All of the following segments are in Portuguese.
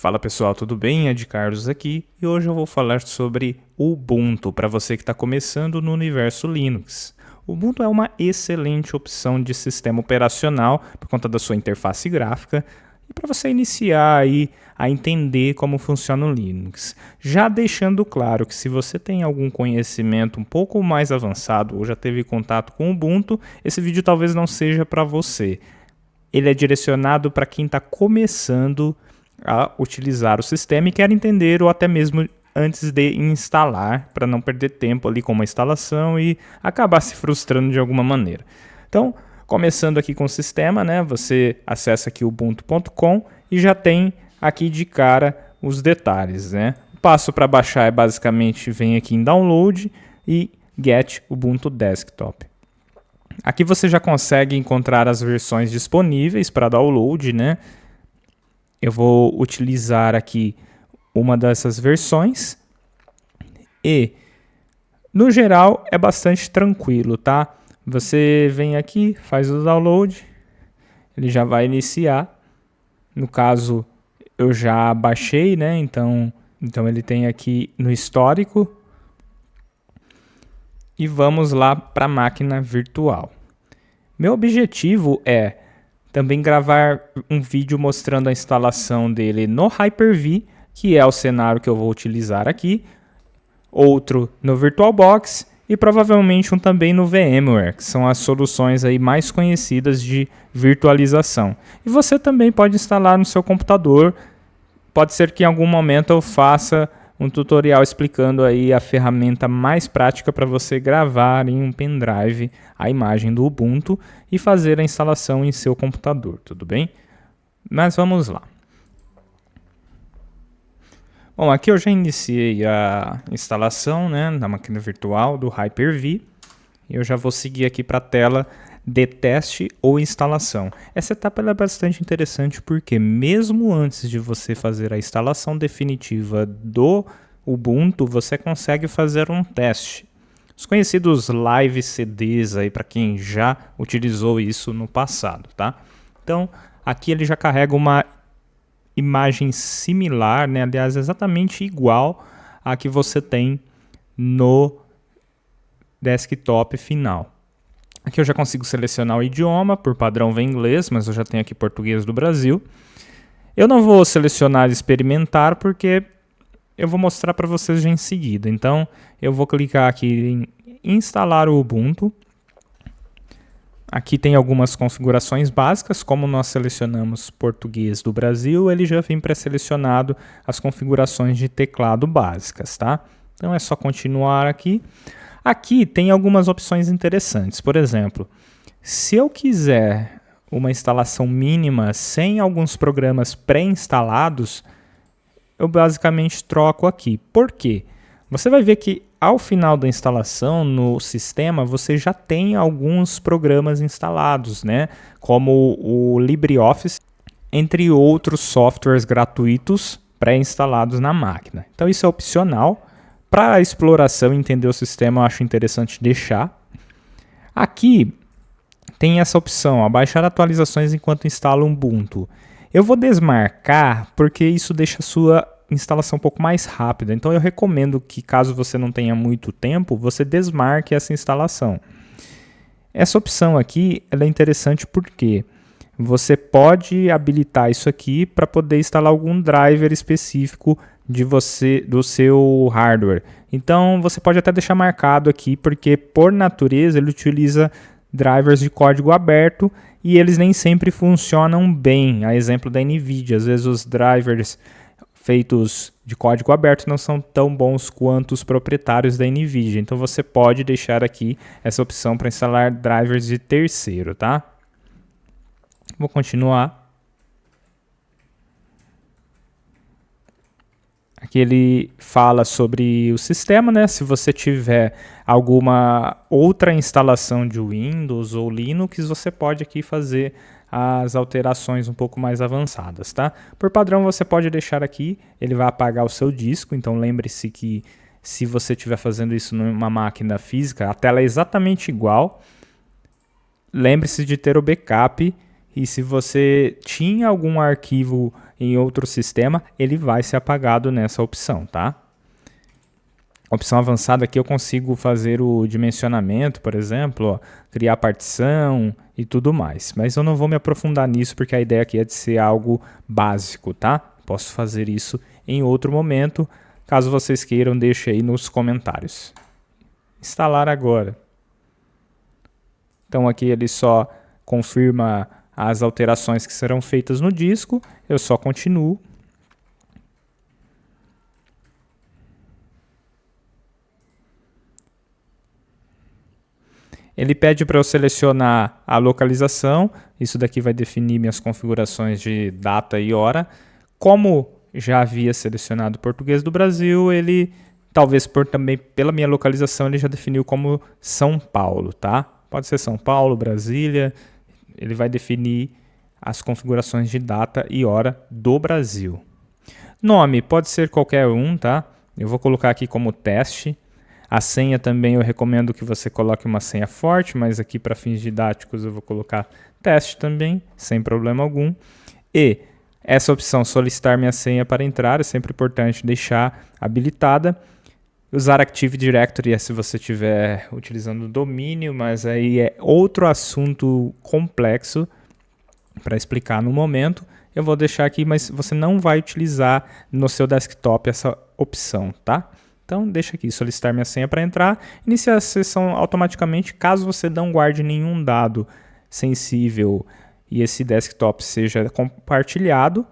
Fala pessoal, tudo bem? Ed Carlos aqui e hoje eu vou falar sobre Ubuntu para você que está começando no universo Linux. O Ubuntu é uma excelente opção de sistema operacional por conta da sua interface gráfica e para você iniciar aí a entender como funciona o Linux. Já deixando claro que se você tem algum conhecimento um pouco mais avançado ou já teve contato com o Ubuntu, esse vídeo talvez não seja para você. Ele é direcionado para quem está começando a utilizar o sistema e quer entender ou até mesmo antes de instalar, para não perder tempo ali com uma instalação e acabar se frustrando de alguma maneira. Então, começando aqui com o sistema, né, você acessa aqui ubuntu.com e já tem aqui de cara os detalhes, né? O passo para baixar é basicamente vem aqui em download e get Ubuntu Desktop. Aqui você já consegue encontrar as versões disponíveis para download, né? Eu vou utilizar aqui uma dessas versões e, no geral, é bastante tranquilo, tá? Você vem aqui, faz o download, ele já vai iniciar. No caso, eu já baixei, né? Então ele tem aqui no histórico. E vamos lá para a máquina virtual. Meu objetivo é também gravar um vídeo mostrando a instalação dele no Hyper-V, que é o cenário que eu vou utilizar aqui, outro no VirtualBox e provavelmente um também no VMware, que são as soluções aí mais conhecidas de virtualização. E você também pode instalar no seu computador, pode ser que em algum momento eu faça um tutorial explicando aí a ferramenta mais prática para você gravar em um pendrive a imagem do Ubuntu e fazer a instalação em seu computador, tudo bem? Mas vamos lá. Bom, aqui eu já iniciei a instalação, né, da máquina virtual do Hyper-V e eu já vou seguir aqui para a tela de teste ou instalação. Essa etapa é bastante interessante porque mesmo antes de você fazer a instalação definitiva do Ubuntu, você consegue fazer um teste. Os conhecidos live CDs aí para quem já utilizou isso no passado, tá? Então, aqui ele já carrega uma imagem similar, né? Aliás, exatamente igual a que você tem no desktop final. Aqui eu já consigo selecionar o idioma, por padrão vem inglês, mas eu já tenho aqui português do Brasil. Eu não vou selecionar experimentar porque eu vou mostrar para vocês já em seguida. Então eu vou clicar aqui em instalar o Ubuntu. Aqui tem algumas configurações básicas, como nós selecionamos português do Brasil, ele já vem pré-selecionado as configurações de teclado básicas, tá? Então é só continuar aqui. Aqui tem algumas opções interessantes. Por exemplo, se eu quiser uma instalação mínima sem alguns programas pré-instalados, eu basicamente troco aqui. Por quê? Você vai ver que ao final da instalação no sistema você já tem alguns programas instalados, né? Como o LibreOffice, entre outros softwares gratuitos pré-instalados na máquina. Então isso é opcional. Para a exploração e entender o sistema, eu acho interessante deixar. Aqui tem essa opção, baixar atualizações enquanto instala o Ubuntu. Eu vou desmarcar porque isso deixa a sua instalação um pouco mais rápida. Então eu recomendo que, caso você não tenha muito tempo, você desmarque essa instalação. Essa opção aqui ela é interessante porque você pode habilitar isso aqui para poder instalar algum driver específico do seu hardware. Então você pode até deixar marcado aqui, porque por natureza ele utiliza drivers de código aberto e eles nem sempre funcionam bem. A exemplo da NVIDIA, às vezes os drivers feitos de código aberto não são tão bons quanto os proprietários da NVIDIA. Então você pode deixar aqui essa opção para instalar drivers de terceiro, tá? Vou continuar. Aqui ele fala sobre o sistema, né? Se você tiver alguma outra instalação de Windows ou Linux, você pode aqui fazer as alterações um pouco mais avançadas, tá? Por padrão, você pode deixar aqui, ele vai apagar o seu disco, então lembre-se que se você estiver fazendo isso numa máquina física, a tela é exatamente igual. Lembre-se de ter o backup e se você tinha algum arquivo em outro sistema, ele vai ser apagado nessa opção, tá? Opção avançada aqui eu consigo fazer o dimensionamento, por exemplo, ó, criar partição e tudo mais. Mas eu não vou me aprofundar nisso porque a ideia aqui é de ser algo básico, tá? Posso fazer isso em outro momento. Caso vocês queiram, deixe aí nos comentários. Instalar agora. Então aqui ele só confirma as alterações que serão feitas no disco. Eu só continuo. Ele pede para eu selecionar a localização, isso daqui vai definir minhas configurações de data e hora. Como já havia selecionado português do Brasil, ele, talvez também pela minha localização, ele já definiu como São Paulo, tá? Pode ser São Paulo, Brasília, ele vai definir as configurações de data e hora do Brasil. Nome, pode ser qualquer um, tá? Eu vou colocar aqui como teste. A senha também eu recomendo que você coloque uma senha forte, mas aqui para fins didáticos eu vou colocar teste também, sem problema algum. E essa opção, solicitar minha senha para entrar, é sempre importante deixar habilitada. Usar Active Directory é se você estiver utilizando o domínio, mas aí é outro assunto complexo para explicar no momento. Eu vou deixar aqui, mas você não vai utilizar no seu desktop essa opção, tá? Então, deixa aqui, solicitar minha senha para entrar, iniciar a sessão automaticamente, caso você não guarde nenhum dado sensível e esse desktop seja compartilhado,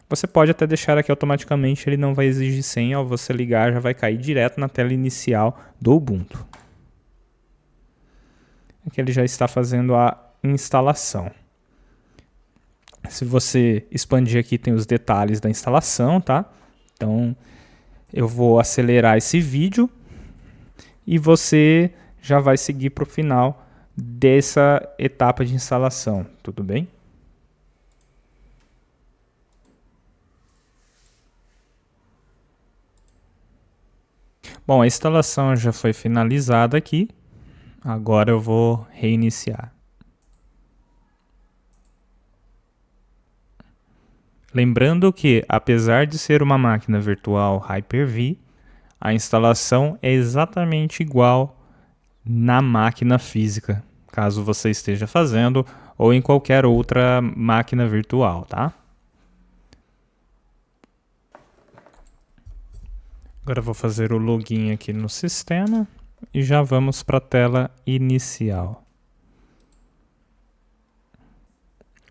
você pode até deixar aqui automaticamente, ele não vai exigir senha, ao você ligar já vai cair direto na tela inicial do Ubuntu. Aqui ele já está fazendo a instalação. Se você expandir aqui, tem os detalhes da instalação, tá? Então, eu vou acelerar esse vídeo e você já vai seguir para o final dessa etapa de instalação, tudo bem? Bom, a instalação já foi finalizada aqui, agora eu vou reiniciar. Lembrando que, apesar de ser uma máquina virtual Hyper-V, a instalação é exatamente igual na máquina física, caso você esteja fazendo, ou em qualquer outra máquina virtual, tá? Agora eu vou fazer o login aqui no sistema e já vamos para a tela inicial.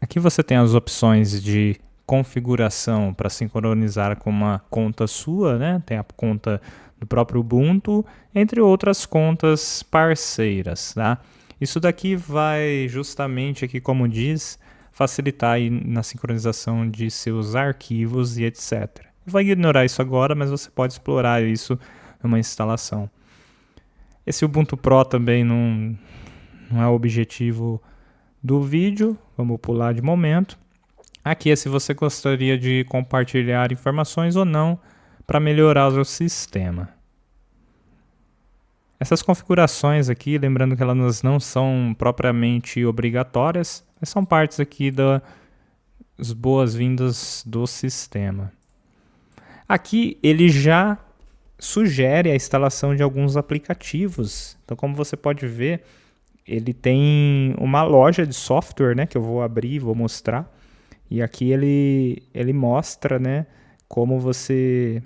Aqui você tem as opções de configuração para sincronizar com uma conta sua, né? Tem a conta do próprio Ubuntu, entre outras contas parceiras, tá? Isso daqui vai justamente aqui, como diz, facilitar aí na sincronização de seus arquivos e etc. Eu vou ignorar isso agora, mas você pode explorar isso numa instalação. Esse Ubuntu Pro também não é o objetivo do vídeo, vamos pular de momento. Aqui é se você gostaria de compartilhar informações ou não para melhorar o seu sistema. Essas configurações aqui, lembrando que elas não são propriamente obrigatórias, mas são partes aqui das boas-vindas do sistema. Aqui ele já sugere a instalação de alguns aplicativos. Então, como você pode ver, ele tem uma loja de software, né, que eu vou abrir e vou mostrar. E aqui ele mostra, né, como você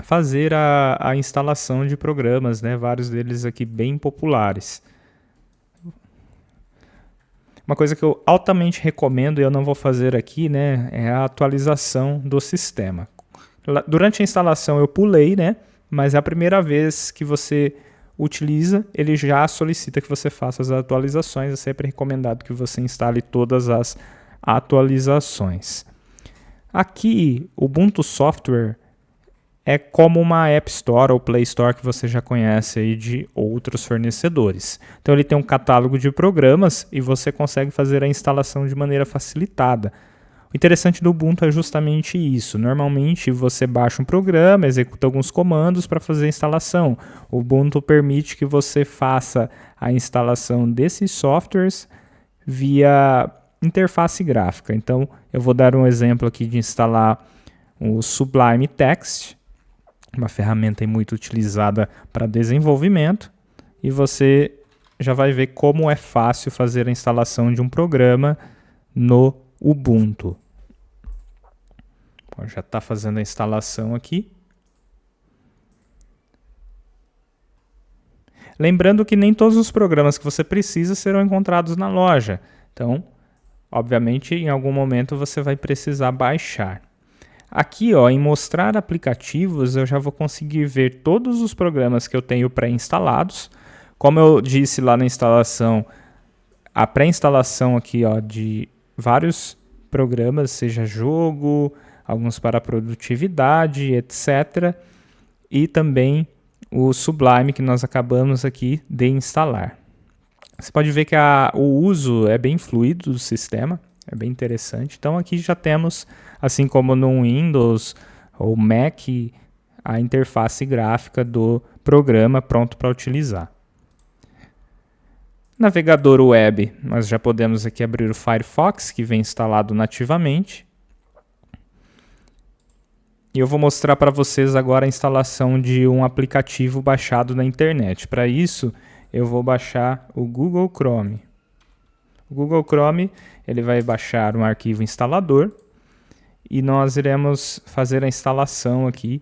fazer a instalação de programas, né, vários deles aqui bem populares. Uma coisa que eu altamente recomendo e eu não vou fazer aqui, né, é a atualização do sistema. Durante a instalação eu pulei, né, mas é a primeira vez que você utiliza, ele já solicita que você faça as atualizações. É sempre recomendado que você instale todas as atualizações. Aqui, o Ubuntu Software é como uma App Store ou Play Store que você já conhece aí de outros fornecedores. Então ele tem um catálogo de programas e você consegue fazer a instalação de maneira facilitada. O interessante do Ubuntu é justamente isso. Normalmente você baixa um programa, executa alguns comandos para fazer a instalação. O Ubuntu permite que você faça a instalação desses softwares via interface gráfica. Então, eu vou dar um exemplo aqui de instalar o Sublime Text, uma ferramenta muito utilizada para desenvolvimento, e você já vai ver como é fácil fazer a instalação de um programa no Ubuntu. Bom, já está fazendo a instalação aqui. Lembrando que nem todos os programas que você precisa serão encontrados na loja. Então, obviamente, em algum momento você vai precisar baixar. Aqui, ó, em mostrar aplicativos, eu já vou conseguir ver todos os programas que eu tenho pré-instalados. Como eu disse lá na instalação, a pré-instalação aqui, ó, de vários programas, seja jogo, alguns para produtividade, etc. E também o Sublime que nós acabamos aqui de instalar. Você pode ver que o uso é bem fluido do sistema, é bem interessante. Então aqui já temos, assim como no Windows ou Mac, a interface gráfica do programa pronto para utilizar. Navegador web, nós já podemos aqui abrir o Firefox, que vem instalado nativamente. E eu vou mostrar para vocês agora a instalação de um aplicativo baixado na internet. Para isso, eu vou baixar o Google Chrome. O Google Chrome ele vai baixar um arquivo instalador e nós iremos fazer a instalação aqui,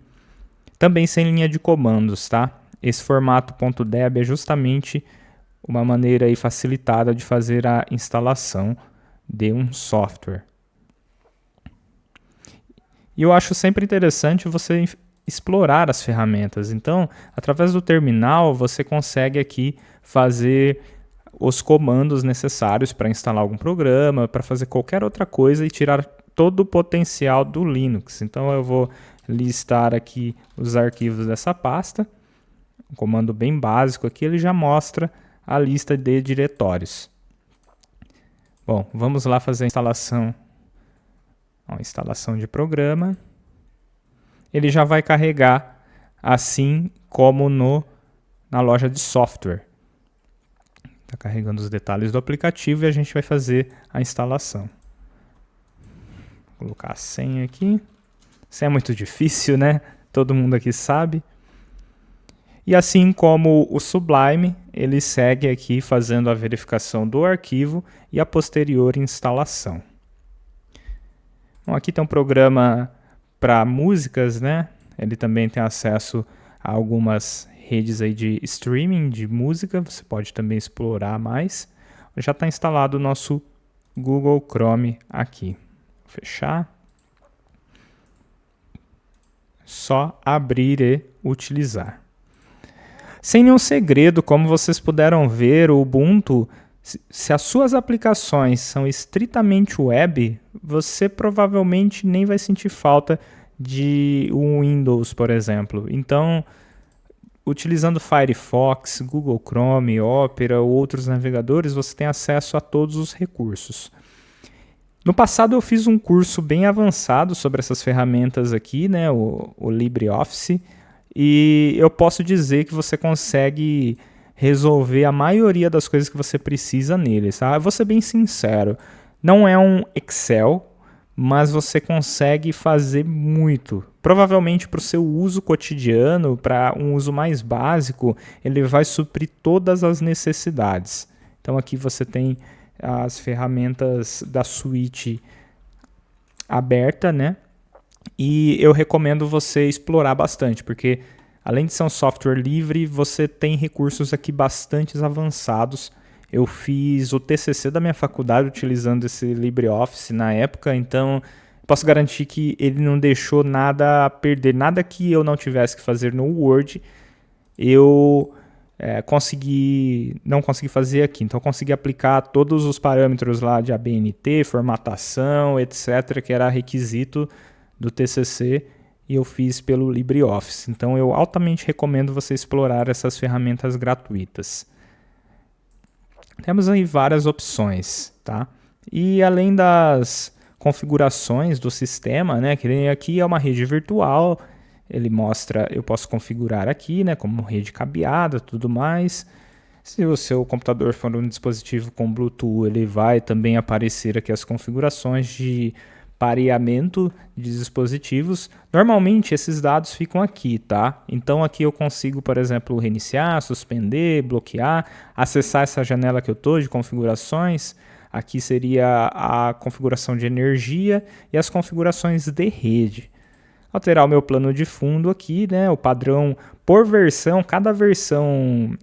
também sem linha de comandos, tá? Esse formato .deb é justamente uma maneira aí facilitada de fazer a instalação de um software. E eu acho sempre interessante você explorar as ferramentas. Então, através do terminal, você consegue aqui fazer os comandos necessários para instalar algum programa, para fazer qualquer outra coisa e tirar todo o potencial do Linux. Então, eu vou listar aqui os arquivos dessa pasta. Um comando bem básico aqui, ele já mostra a lista de diretórios. Bom, vamos lá fazer a instalação. Instalação de programa. Ele já vai carregar assim como na loja de software. Está carregando os detalhes do aplicativo e a gente vai fazer a instalação. Vou colocar a senha aqui. Isso é muito difícil, né? Todo mundo aqui sabe. E assim como o Sublime, ele segue aqui fazendo a verificação do arquivo e a posterior instalação. Bom, aqui tem um programa para músicas, né? Ele também tem acesso a algumas redes aí de streaming de música, você pode também explorar mais. Já está instalado o nosso Google Chrome aqui. Vou fechar. Só abrir e utilizar. Sem nenhum segredo, como vocês puderam ver, o Ubuntu, se as suas aplicações são estritamente web, você provavelmente nem vai sentir falta de um Windows, por exemplo. Então, utilizando Firefox, Google Chrome, Opera ou outros navegadores, você tem acesso a todos os recursos. No passado eu fiz um curso bem avançado sobre essas ferramentas aqui, né, o LibreOffice, e eu posso dizer que você consegue resolver a maioria das coisas que você precisa nele. Tá? Eu vou ser bem sincero, não é um Excel, mas você consegue fazer muito. Provavelmente para o seu uso cotidiano, para um uso mais básico, ele vai suprir todas as necessidades. Então aqui você tem as ferramentas da suíte aberta, né? E eu recomendo você explorar bastante, porque além de ser um software livre, você tem recursos aqui bastante avançados. Eu fiz o TCC da minha faculdade utilizando esse LibreOffice na época, então posso garantir que ele não deixou nada a perder, nada que eu não tivesse que fazer no Word, eu não consegui fazer aqui. Então eu consegui aplicar todos os parâmetros lá de ABNT, formatação, etc., que era requisito do TCC, e eu fiz pelo LibreOffice. Então eu altamente recomendo você explorar essas ferramentas gratuitas. Temos aí várias opções, tá? E além das configurações do sistema, né, que aqui é uma rede virtual, ele mostra, eu posso configurar aqui, né, como rede cabeada, tudo mais. Se o seu computador for um dispositivo com Bluetooth, ele vai também aparecer aqui as configurações de pareamento de dispositivos. Normalmente esses dados ficam aqui, tá? Então aqui eu consigo, por exemplo, reiniciar, suspender, bloquear, acessar essa janela que eu estou de configurações. Aqui seria a configuração de energia e as configurações de rede. Alterar o meu plano de fundo aqui, né? O padrão por versão, cada versão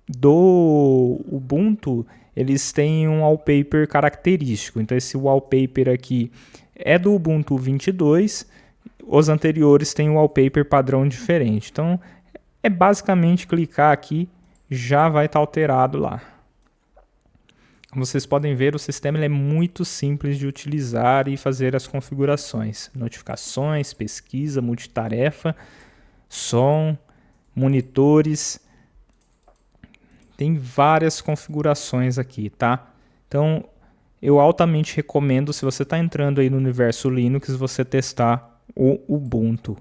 do Ubuntu, eles têm um wallpaper característico. Então esse wallpaper aqui é do Ubuntu 22, os anteriores têm um wallpaper padrão diferente. Então é basicamente clicar aqui, já vai estar alterado lá. Como vocês podem ver, o sistema é muito simples de utilizar e fazer as configurações. Notificações, pesquisa, multitarefa, som, monitores. Tem várias configurações aqui, tá? Então, eu altamente recomendo, se você está entrando aí no universo Linux, você testar o Ubuntu.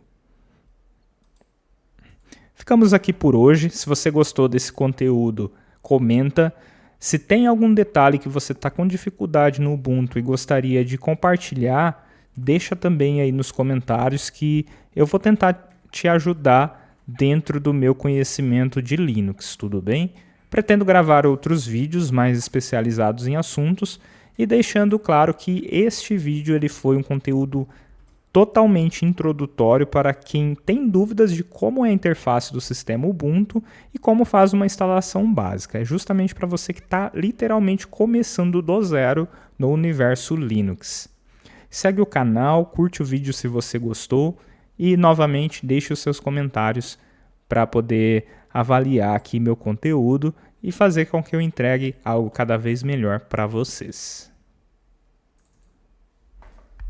Ficamos aqui por hoje. Se você gostou desse conteúdo, comenta. Se tem algum detalhe que você está com dificuldade no Ubuntu e gostaria de compartilhar, deixa também aí nos comentários que eu vou tentar te ajudar dentro do meu conhecimento de Linux, tudo bem? Pretendo gravar outros vídeos mais especializados em assuntos e deixando claro que este vídeo ele foi um conteúdo totalmente introdutório para quem tem dúvidas de como é a interface do sistema Ubuntu e como faz uma instalação básica. É justamente para você que está literalmente começando do zero no universo Linux. Segue o canal, curte o vídeo se você gostou e novamente deixe os seus comentários para poder avaliar aqui meu conteúdo e fazer com que eu entregue algo cada vez melhor para vocês.